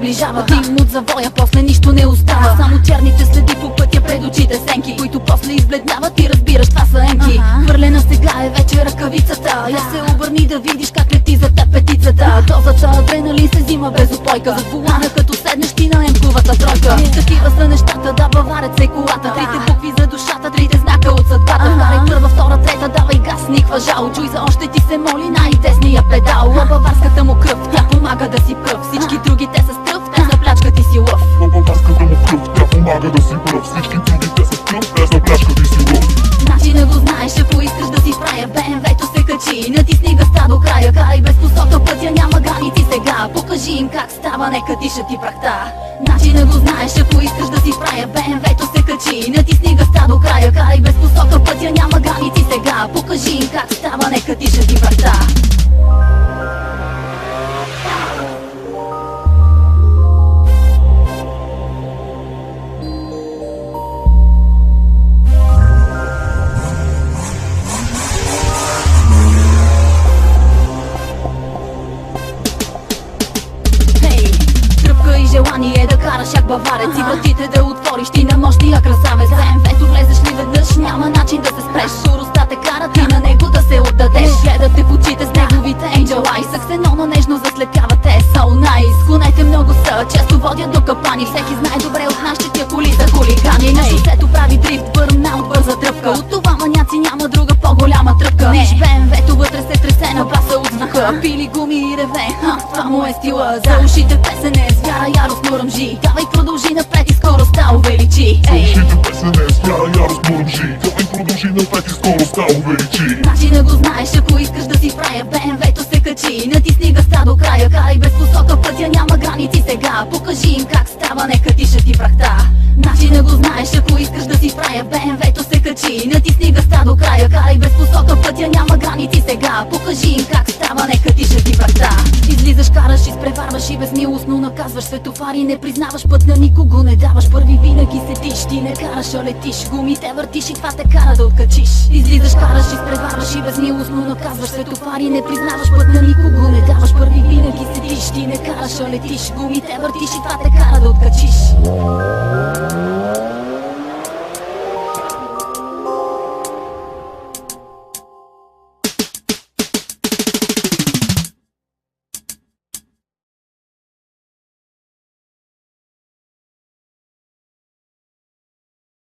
приближава. Дим от завоя, после нищо не остава. Само черните следи по пътя пред очите, сенки, които после избледняват и разбираш, това са енки. Хвърлена сега е вече ръкавицата. Я се обърни да видиш как лети за теб петицата. Дозата адреналин се взима без упойка. Зад волана като седнеш ти на емковата тройка. Такива са нещата, да, баварец е колата. Трите букви за душата, трите знака от съдбата. Вкарай първа, втора, трета, давай газ, никва жал. Чуй за още ти се моли най-тесния педал. Баварската му кръв, тя помага да си пръв. Всички други те са стръв, те за плячка ти си лъв. Баварската му кръв, тя помага да си пръв. Всички други те са стръв, те за плячка ти си лъв. Начина го знаеш, ако искаш да си правя, БМВ-то се качи, натисни гъста до края. Карай без посока, пътя няма граници сега. Покажи им как става, нека дишат и прахта. Начина го знаеш, ако искаш да си правя, БМВ-то се качи, натисни гъста до края. Карай без посока, пътя няма граници сега. Покажи им как става, нека дишат и прахта. Желание да караш як баварец и вратите да отвориш, ти на мощния красавец. БМВ-то влезеш ли веднъж, няма начин да се спреш. Скоростта те кара ти на него да се отдадеш. Гледате в очите с неговите angel eyes, съксенона нежно заслепявате, so nice. Конете много са, често водят до капани. Всеки знае добре от нас, че тия коли са хулигани. На шосето прави дрифт, бърнаут, бърза тръпка. От това маняци няма друга по-голяма тръпка. Виж БМВ-то вътре се тресе на баса от звука. Пили гуми и реве, това му е стила. За ушите песене, звяра яростно ръмжи. Давай продължи напред и скоростта увеличи. За ушите песене, звяра яростно ръмжи. Давай продължи напред и скоростта увеличи. Начина го знаеш, ако искаш да си правя, БМВ-то се качи, натисни гъста до края. Карай без посока, пътя няма граници сега. Покажи им как става, нека дишат и прахта. Начина го знаеш, ако искаш да си правя, БМВ-то се качи, натисни гъста до края. Карай без посока, пътя няма граници сега. Покажи им как става, нека дишат и прахта. Излизаш, караш, изпреварваш и безмилостно наказваш светофари. Не признаваш път на никого, не даваш първи, винаги седиш. Ти не караш, а летиш, гумите въртиш и това те кара да откачиш. Излизаш, караш, изпреварваш и безмилостно наказваш светофари. Не признаваш път на никого, не даваш първи, винаги седиш. Ти не караш, а летиш, гумите въртиш и това те кара да откачиш.